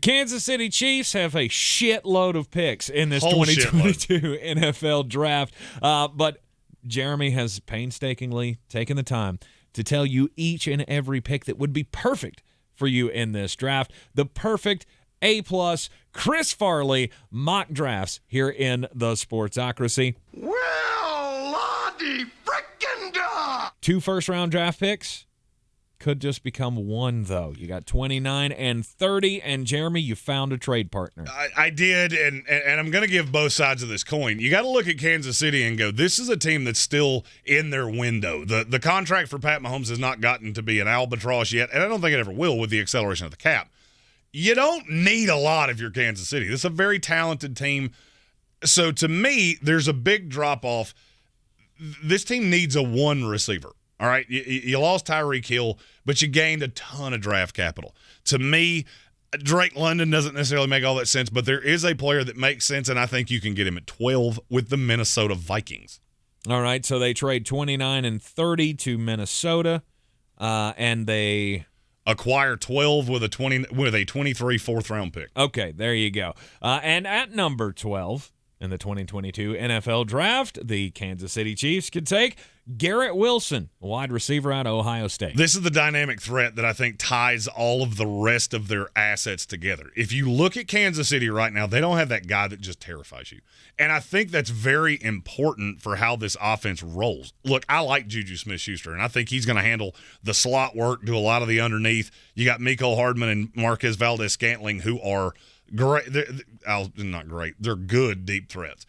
Kansas City Chiefs have a shitload of picks in this Whole 2022 NFL draft, but Jeremy has painstakingly taken the time to tell you each and every pick that would be perfect for you in this draft. The perfect A-plus Chris Farley mock drafts here in the Sportsocracy. Well, Lottie frickin' duh! 2 first-round draft picks. Could just become 1, though. You got 29 and 30, and Jeremy, you found a trade partner. I did, and I'm going to give both sides of this coin. You got to look at Kansas City and go, this is a team that's still in their window. The contract for Pat Mahomes has not gotten to be an albatross yet, and I don't think it ever will with the acceleration of the cap. You don't need a lot if you're Kansas City. This is a very talented team. So to me, there's a big drop-off. This team needs a 1 receiver. All right, you lost Tyreek Hill, but you gained a ton of draft capital. To me, Drake London doesn't necessarily make all that sense, but there is a player that makes sense, and I think you can get him at 12 with the Minnesota Vikings. All right, so they trade 29 and 30 to Minnesota, and they acquire 12 with a 23 fourth-round pick. Okay, there you go. And at number 12 in the 2022 NFL Draft, the Kansas City Chiefs could take Garrett Wilson, a wide receiver out of Ohio State. This is the dynamic threat that I think ties all of the rest of their assets together. If you look at Kansas City right now, they don't have that guy that just terrifies you. And I think that's very important for how this offense rolls. Look, I like Juju Smith-Schuster, and I think he's going to handle the slot work, do a lot of the underneath. You got Mecole Hardman and Marquez Valdes-Scantling, who are great. Not great. They're good deep threats.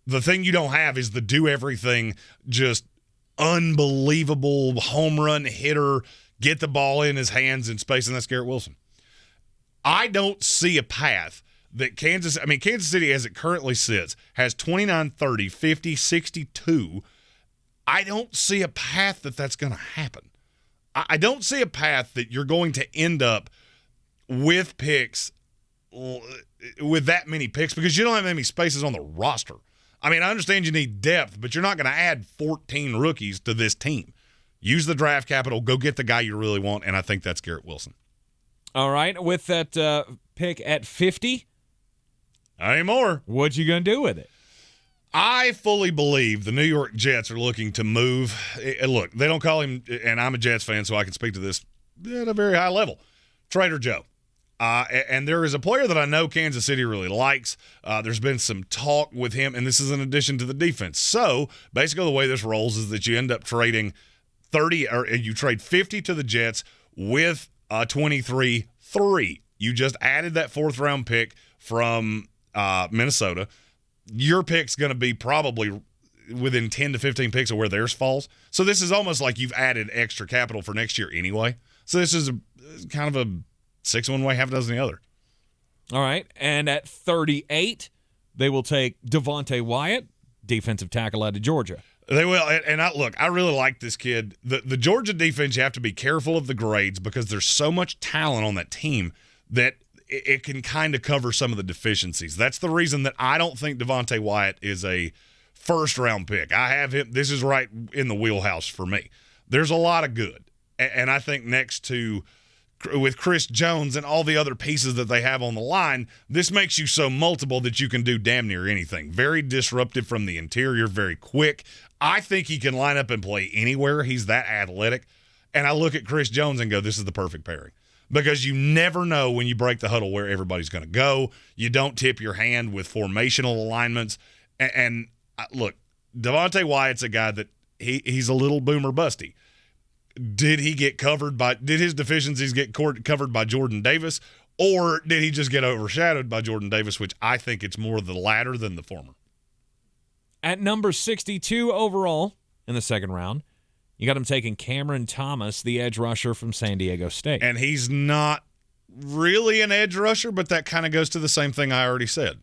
The thing you don't have is the do-everything, just unbelievable home run hitter, get the ball in his hands in space, and that's Garrett Wilson. I don't see a path that Kansas City, as it currently sits, has 29, 30, 50, 62. I don't see a path that that's going to happen. I don't see a path that you're going to end up with picks, with that many picks, because you don't have any spaces on the roster. I mean, I understand you need depth, but you're not going to add 14 rookies to this team. Use the draft capital, go get the guy you really want, and I think that's Garrett Wilson. All right, with that pick at 50, not anymore. What you going to do with it? I fully believe the New York Jets are looking to move. Look, they don't call him, and I'm a Jets fan, so I can speak to this at a very high level, Trader Joe. And there is a player that I know Kansas City really likes. There's been some talk with him, and this is in addition to the defense. So basically the way this rolls is that you end up trading 30, or you trade 50 to the Jets with 23-3. You just added that 4th-round pick from Minnesota. Your pick's going to be probably within 10 to 15 picks of where theirs falls. So this is almost like you've added extra capital for next year anyway. So this is kind of a 6 one way, half a dozen the other. All right. And at 38, they will take Devonte Wyatt, defensive tackle out of Georgia. They will. And I really like this kid. The Georgia defense, you have to be careful of the grades because there's so much talent on that team that it can kind of cover some of the deficiencies. That's the reason that I don't think Devonte Wyatt is a first-round pick. I have him. This is right in the wheelhouse for me. There's a lot of good. And I think next to with Chris Jones and all the other pieces that they have on the line, this makes you so multiple that you can do damn near anything. Very disruptive from the interior, very quick. I think he can line up and play anywhere. He's that athletic. And I look at Chris Jones and go, this is the perfect pairing. Because you never know when you break the huddle where everybody's going to go. You don't tip your hand with formational alignments. And look, Devonte Wyatt's a guy that he's a little boomer busty. Did his deficiencies get covered by Jordan Davis, or did he just get overshadowed by Jordan Davis, which I think it's more the latter than the former. At number 62 overall in the 2nd round, you got him taking Cameron Thomas, the edge rusher from San Diego State. And he's not really an edge rusher, but that kind of goes to the same thing I already said.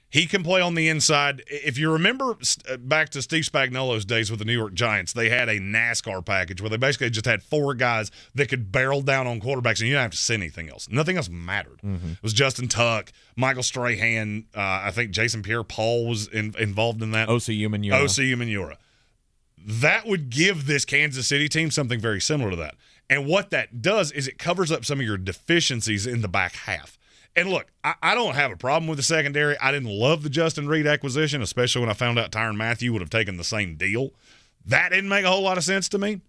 He can play on the inside. If you remember back to Steve Spagnuolo's days with the New York Giants, they had a NASCAR package where they basically just had 4 guys that could barrel down on quarterbacks, and you didn't have to say anything else. Nothing else mattered. Mm-hmm. It was Justin Tuck, Michael Strahan, I think Jason Pierre-Paul was involved in that. O.C. Umenyiora. That would give this Kansas City team something very similar to that. And what that does is it covers up some of your deficiencies in the back half. And look, I don't have a problem with the secondary. I didn't love the Justin Reed acquisition, especially when I found out Tyrann Mathieu would have taken the same deal. That didn't make a whole lot of sense to me.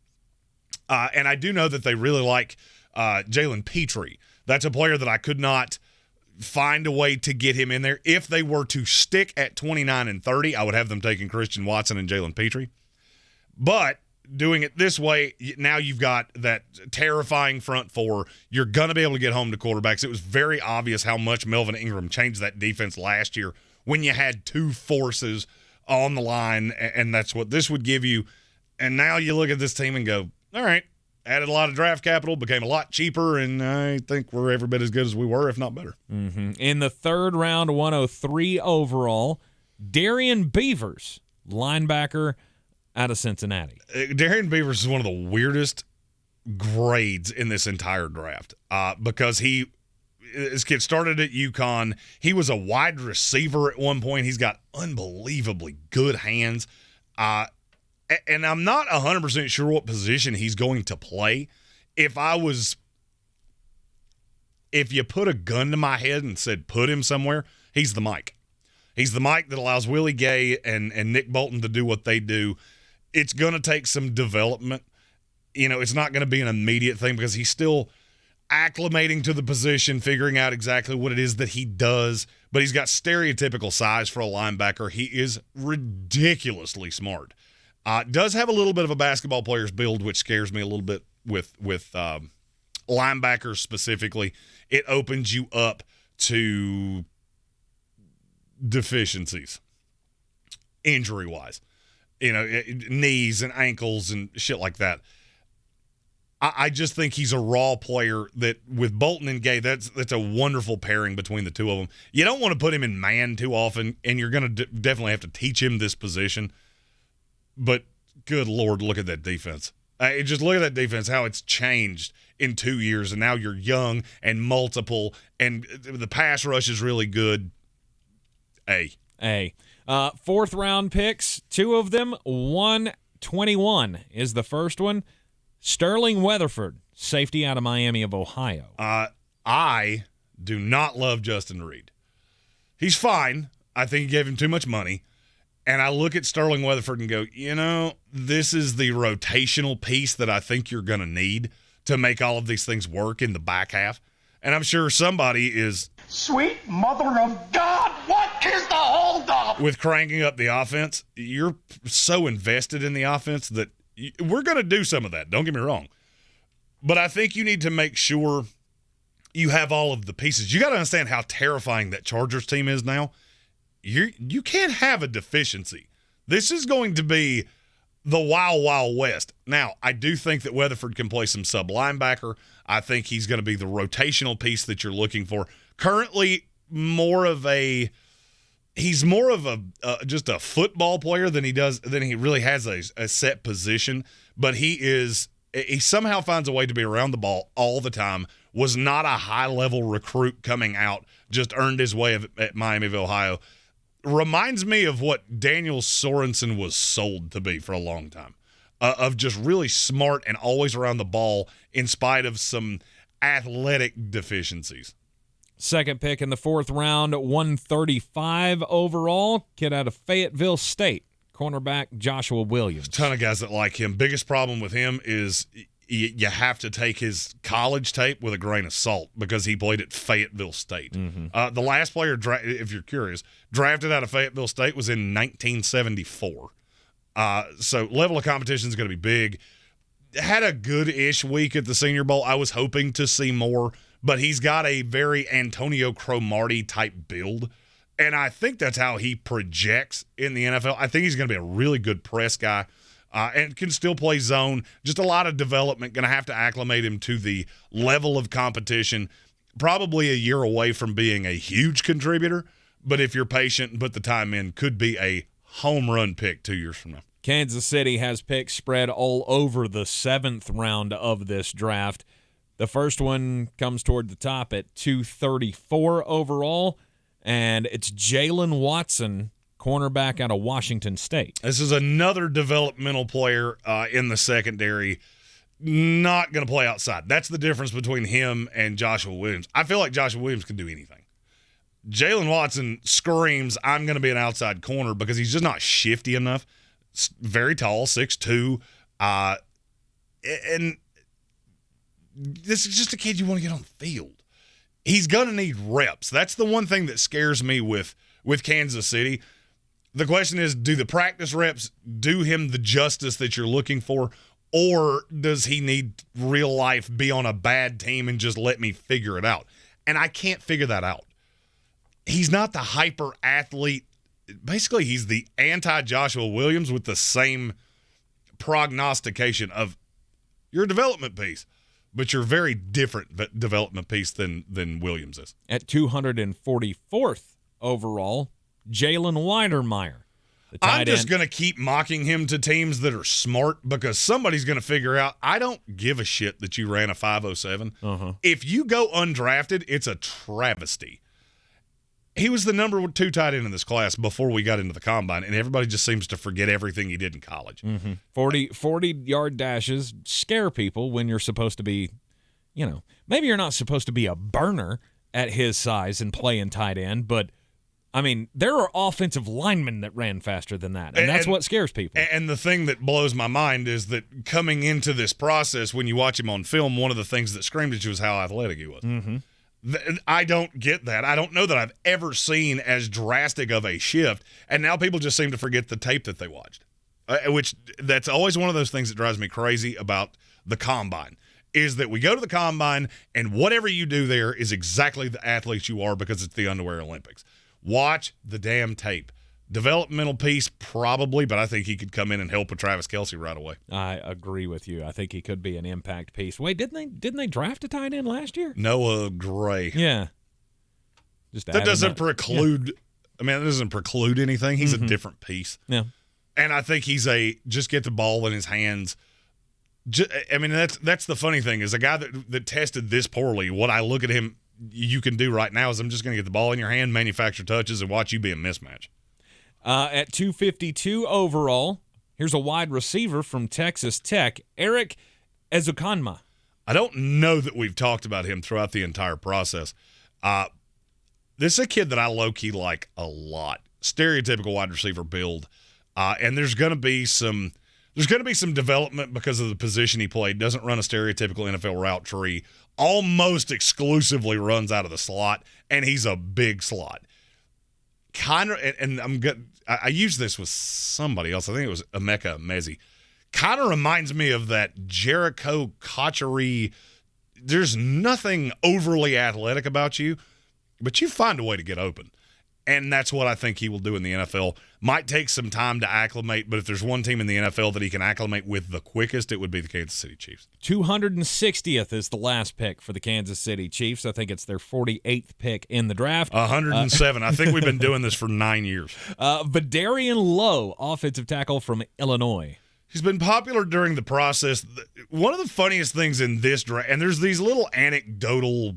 And I do know that they really like Jalen Petrie. That's a player that I could not find a way to get him in there. If they were to stick at 29 and 30, I would have them taking Christian Watson and Jalen Petrie. But doing it this way, now you've got that terrifying front four. You're going to be able to get home to quarterbacks. It was very obvious how much Melvin Ingram changed that defense last year when you had two forces on the line, and that's what this would give you. And now you look at this team and go, all right, added a lot of draft capital, became a lot cheaper, and I think we're every bit as good as we were, if not better. Mm-hmm. In the third round, 103 overall, Darrian Beavers, linebacker out of Cincinnati. Darrian Beavers is one of the weirdest grades in this entire draft because his kid started at UConn. He was a wide receiver at one point. He's got unbelievably good hands. And I'm not 100% sure what position he's going to play. If you put a gun to my head and said put him somewhere, he's the Mike. He's the Mike that allows Willie Gay and Nick Bolton to do what they do. It's going to take some development. It's not going to be an immediate thing because he's still acclimating to the position, figuring out exactly what it is that he does. But he's got stereotypical size for a linebacker. He is ridiculously smart. Does have a little bit of a basketball player's build, which scares me a little bit with linebackers specifically. It opens you up to deficiencies, injury-wise. Knees and ankles and shit like that. I just think he's a raw player that with Bolton and Gay, that's a wonderful pairing between the two of them. You don't want to put him in man too often, and you're going to definitely have to teach him this position. But good Lord, look at that defense. Just look at that defense, how it's changed in 2 years, and now you're young and multiple, and the pass rush is really good. Fourth round picks, two of them. 121 is the first one. Sterling Weatherford, safety out of Miami of Ohio. I do not love Justin Reed. He's fine. I think he gave him too much money. And I look at Sterling Weatherford and go, this is the rotational piece that I think you're going to need to make all of these things work in the back half. And I'm sure somebody is... Sweet mother of God, what is the holdup? With cranking up the offense, you're so invested in the offense that we're going to do some of that. Don't get me wrong. But I think you need to make sure you have all of the pieces. You got to understand how terrifying that Chargers team is now. You can't have a deficiency. This is going to be the Wild Wild West. Now, I do think that Weatherford can play some sub-linebacker. I think he's going to be the rotational piece that you're looking for. Currently, he's more of just a football player than he really has a set position. But he somehow finds a way to be around the ball all the time. Was not a high-level recruit coming out, just earned his way at Miami of Ohio. Reminds me of what Daniel Sorensen was sold to be for a long time, of just really smart and always around the ball in spite of some athletic deficiencies. Second pick in the fourth round, 135 overall, kid out of Fayetteville State, cornerback Joshua Williams. A ton of guys that like him. Biggest problem with him is you have to take his college tape with a grain of salt because he played at Fayetteville State. Mm-hmm. The last player, if you're curious, drafted out of Fayetteville State was in 1974. So level of competition is going to be big. Had a good-ish week at the Senior Bowl. I was hoping to see more, but he's got a very Antonio Cromartie type build, and I think that's how he projects in the NFL. I think he's going to be a really good press guy. And can still play zone. Just a lot of development. Going to have to acclimate him to the level of competition. Probably a year away from being a huge contributor. But if you're patient and put the time in, could be a home run pick 2 years from now. Kansas City has picks spread all over the seventh round of this draft. The first one comes toward the top at 234 overall, and it's Jaylen Watson, cornerback out of Washington State. This is another developmental player in the secondary. not going to play outside. That's the difference between him and Joshua Williams. I feel like Joshua Williams can do anything. Jaylen Watson screams, I'm going to be an outside corner because he's just not shifty enough. Very tall, 6'2". And this is just a kid you want to get on the field. He's going to need reps. That's the one thing that scares me with Kansas City. The question is, do the practice reps do him the justice that you're looking for, or does he need real life, be on a bad team, and just let me figure it out? And I can't figure that out. He's not the hyper athlete. Basically, he's the anti-Joshua Williams with the same prognostication of your development piece, but you're very different development piece than Williams is. At 244th overall, Jalen Wydermyer. I'm just going to keep mocking him to teams that are smart because somebody's going to figure out, I don't give a shit that you ran a 5.07. Uh-huh. If you go undrafted, it's a travesty. He was the number 2 tight end in this class before we got into the combine, and everybody just seems to forget everything he did in college. Mm-hmm. 40-yard dashes scare people when you're supposed to be, maybe you're not supposed to be a burner at his size and playing tight end, but there are offensive linemen that ran faster than that, and that's what scares people. And the thing that blows my mind is that coming into this process, when you watch him on film, one of the things that screamed at you was how athletic he was. Mm-hmm. I don't get that. I don't know that I've ever seen as drastic of a shift, and now people just seem to forget the tape that they watched, which that's always one of those things that drives me crazy about the combine, is that we go to the combine, and whatever you do there is exactly the athlete you are because it's the Underwear Olympics. Watch the damn tape. Developmental piece, probably, but I think he could come in and help with Travis Kelce right away. I agree with you. I think he could be an impact piece. Wait, didn't they draft a tight end last year? Noah Gray. Yeah. That doesn't preclude. Yeah. That doesn't preclude anything. He's a different piece. Yeah. And I think he's just get the ball in his hands. That's the funny thing is a guy that tested this poorly. What I look at him, you can do right now is I'm just going to get the ball in your hand, manufacture touches, and watch you be a mismatch. At 252 overall, here's a wide receiver from Texas Tech, Erik Ezukanma. I don't know that we've talked about him throughout the entire process. This is a kid that I low-key like a lot. Stereotypical wide receiver build. And there's going to be some development because of the position he played. Doesn't run a stereotypical NFL route tree. Almost exclusively runs out of the slot, and he's a big slot. Kind of, and I'm good. I used this with somebody else. I think it was Emeka Emezi. Kind of reminds me of that Jericho Kochary. There's nothing overly athletic about you, but you find a way to get open. And that's what I think he will do in the NFL. Might take some time to acclimate, but if there's one team in the NFL that he can acclimate with the quickest, it would be the Kansas City Chiefs. 260th is the last pick for the Kansas City Chiefs. I think it's their 48th pick in the draft. 107. I think we've been doing this for 9 years. Vedarian Lowe, offensive tackle from Illinois. He's been popular during the process. One of the funniest things in this draft, and there's these little anecdotal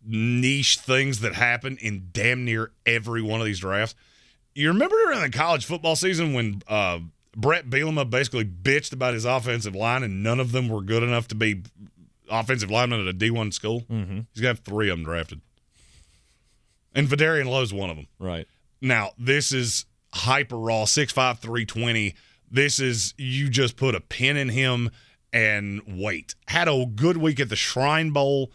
niche things that happen in damn near every one of these drafts. You remember during the college football season when Brett Bielema basically bitched about his offensive line and none of them were good enough to be offensive linemen at a D1 school? Mm-hmm. He's got 3 of them drafted. And Vedarian Lowe's one of them. Right. Now, this is hyper raw, 6'5", 320. This is, you just put a pin in him and wait. Had a good week at the Shrine Bowl.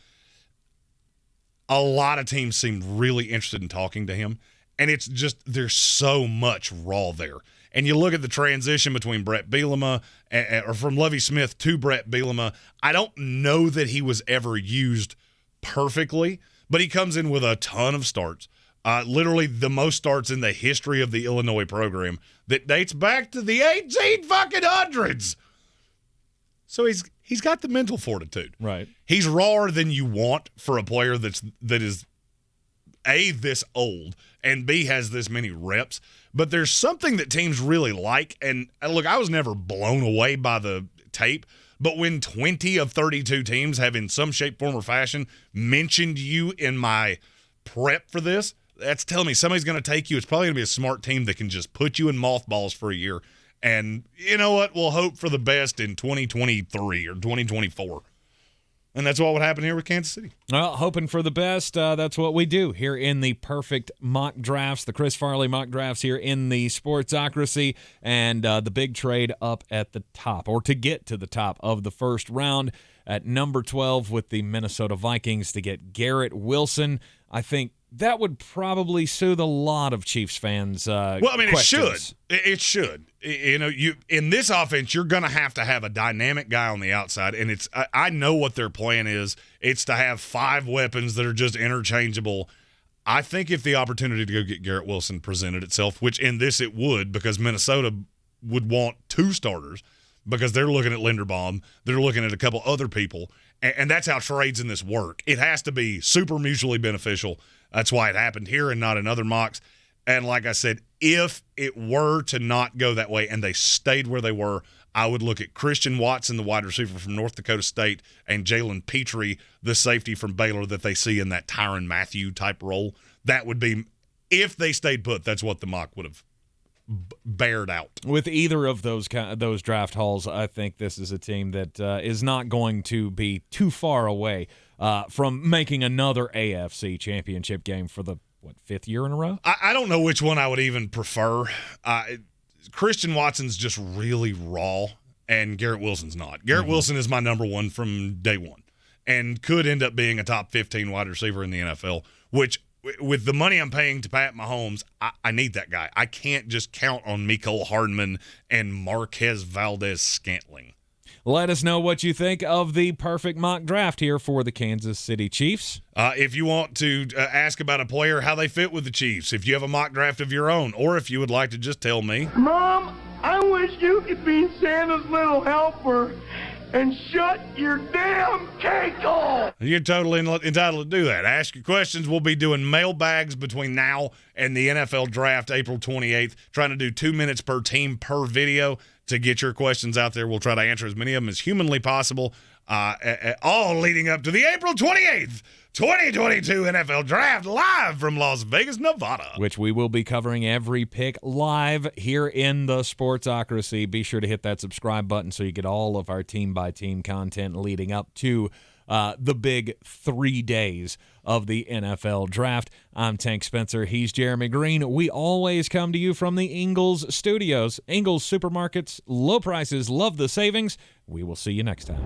A lot of teams seemed really interested in talking to him, and it's just there's so much raw there. And you look at the transition between Brett Bielema, or from Lovie Smith to Brett Bielema, I don't know that he was ever used perfectly, but he comes in with a ton of starts. Literally the most starts in the history of the Illinois program that dates back to the 1800s. So he's got the mental fortitude. Right. He's rawer than you want for a player that is A, this old, and B, has this many reps. But there's something that teams really like. And look, I was never blown away by the tape, but when 20 of 32 teams have in some shape, form, or fashion mentioned you in my prep for this, that's telling me somebody's going to take you. It's probably going to be a smart team that can just put you in mothballs for a year And you know what? We'll hope for the best in 2023 or 2024. And that's what would happen here with Kansas City. Well, hoping for the best. That's what we do here in the perfect mock drafts, the Chris Farley mock drafts here in the Sportsocracy, and the big trade up at the top, or to get to the top of the first round at number 12 with the Minnesota Vikings to get Garrett Wilson. I think that would probably soothe a lot of Chiefs fans. Well, I mean, questions. It should. You know, in this offense, you're going to have a dynamic guy on the outside, and I know what their plan is. It's to have 5 weapons that are just interchangeable. I think if the opportunity to go get Garrett Wilson presented itself, which in this it would, because Minnesota would want 2 starters, because they're looking at Linderbaum, they're looking at a couple other people, and that's how trades in this work. It has to be super mutually beneficial. That's why it happened here and not in other mocks. And like I said, if it were to not go that way and they stayed where they were, I would look at Christian Watson, the wide receiver from North Dakota State, and Jalen Petrie, the safety from Baylor that they see in that Tyrann Mathieu type role. That would be, if they stayed put, that's what the mock would have bared out. With either of those draft hauls, I think this is a team that is not going to be too far away from making another AFC championship game for the 5th year in a row? I don't know which one I would even prefer. Christian Watson's just really raw, and Garrett Wilson's not. Garrett Wilson is my number 1 from day one and could end up being a top 15 wide receiver in the NFL, which with the money I'm paying to Pat Mahomes, I need that guy. I can't just count on Mecole Hardman and Marquez Valdez-Scantling. Let us know what you think of the perfect mock draft here for the Kansas City Chiefs. If you want to ask about a player, how they fit with the Chiefs, if you have a mock draft of your own, or if you would like to just tell me. Mom, I wish you could be Santa's little helper and shut your damn cake hole. You're totally entitled to do that. Ask your questions. We'll be doing mailbags between now and the NFL draft, April 28th, trying to do 2 minutes per team per video to get your questions out there. We'll try to answer as many of them as humanly possible, all leading up to the April 28th, 2022 NFL Draft live from Las Vegas, Nevada. Which we will be covering every pick live here in the Sportsocracy. Be sure to hit that subscribe button so you get all of our team-by-team content leading up to the big 3 days of the NFL Draft. I'm Tank Spencer. He's Jeremy Greene. We always come to you from the Ingles Studios. Ingles Supermarkets, low prices, love the savings. We will see you next time.